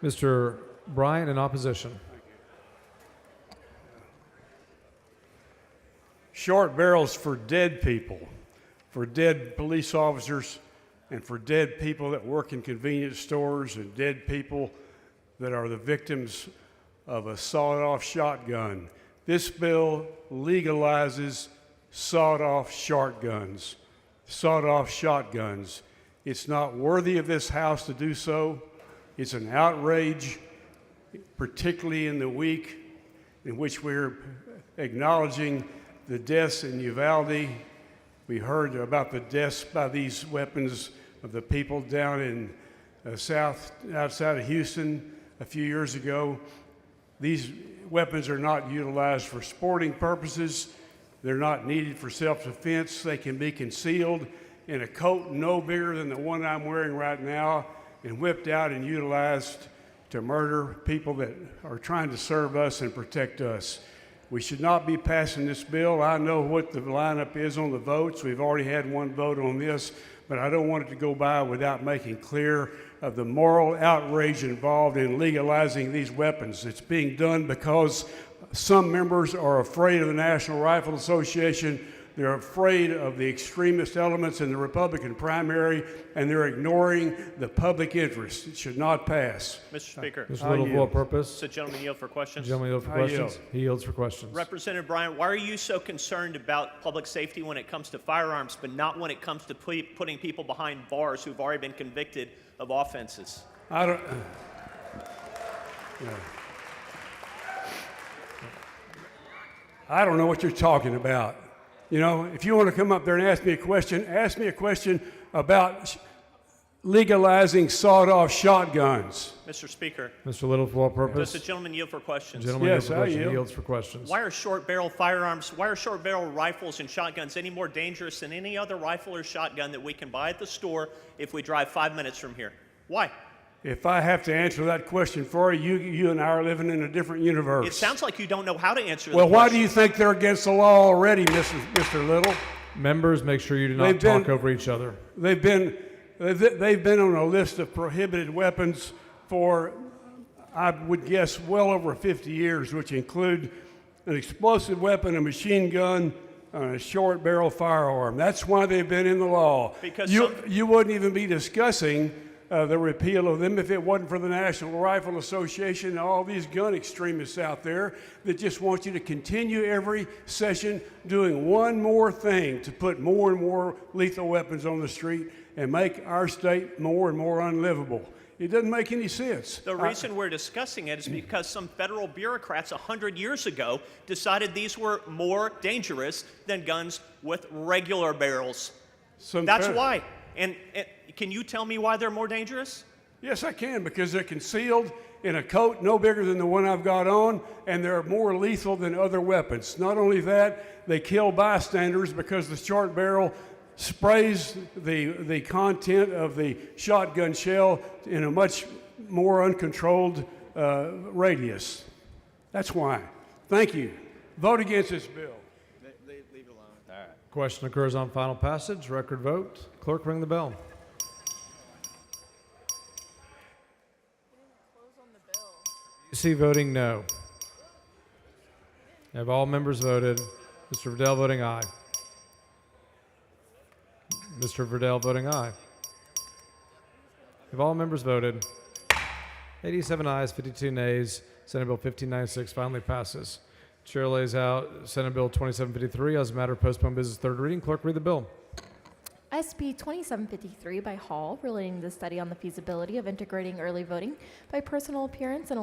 Mr. Bryant in opposition. Short barrels for dead people, for dead police officers, and for dead people that work in convenience stores, and dead people that are the victims of a sawed-off shotgun. This bill legalizes sawed-off shotguns. Sawed-off shotguns. It's not worthy of this House to do so. It's an outrage, particularly in the week in which we're acknowledging the deaths in Uvalde. We heard about the deaths by these weapons of the people down in outside of Houston a few years ago. These weapons are not utilized for sporting purposes. They're not needed for self-defense. They can be concealed in a coat no bigger than the one I'm wearing right now and whipped out and utilized to murder people that are trying to serve us and protect us. We should not be passing this bill. I know what the lineup is on the votes. We've already had one vote on this, but I don't want it to go by without making clear of the moral outrage involved in legalizing these weapons. It's being done because some members are afraid of the National Rifle Association. They're afraid of the extremist elements in the Republican primary, and they're ignoring the public interest. It should not pass. Mr. Speaker, Mr. Little, for what purpose? does the gentleman yield for questions? Gentleman yield for I questions? yield. He yields for questions. Representative Bryant, why are you so concerned about public safety when it comes to firearms, but not when it comes to putting people behind bars who've already been convicted of offenses? I don't. I don't know what you're talking about. You know, if you want to come up there and ask me a question about legalizing sawed-off shotguns. Mr. Speaker, Mr. Little, for what purpose? does the gentleman yield for questions? Gentleman Yes, yields for I questions. yield. He yields for questions. Why are short-barrel firearms, why are short-barrel rifles and shotguns any more dangerous than any other rifle or shotgun that we can buy at the store if we drive 5 minutes from here? Why? If I have to answer that question for you, you and I are living in a different universe. It sounds like you don't know how to answer Well, the why question. do you think they're against the law already, Mr. Little? Members, make sure you do not They've been- talk over each other. They've been on a list of prohibited weapons for, I would guess, well over 50 years, which include an explosive weapon, a machine gun, and a short barrel firearm. That's why they've been in the law. Because you wouldn't even be discussing the repeal of them if it wasn't for the National Rifle Association and all these gun extremists out there that just want you to continue every session doing one more thing to put more and more lethal weapons on the street and make our state more and more unlivable. It doesn't make any sense. The reason we're discussing it is because some federal bureaucrats 100 years ago decided these were more dangerous than guns with regular barrels. That's why. And can you tell me why they're more dangerous? Yes, I can, because they're concealed in a coat no bigger than the one I've got on, and they're more lethal than other weapons. Not only that, they kill bystanders because the short barrel sprays the content of the shotgun shell in a much more uncontrolled radius. That's why. Thank you. Vote against this bill. Leave it alone. All right. Question occurs on final passage. Record vote. Clerk, ring the bell. See voting no. Have all members voted? Mr. Verdell voting aye. Mr. Verdell voting aye. Have all members voted? 87 ayes, 52 nays. Senate Bill 1596 finally passes. Chair lays out Senate Bill 2753 as a matter of postponed business third reading. Clerk, read the bill. SB 2753 by Hall, relating to the study on the feasibility of integrating early voting by personal appearance and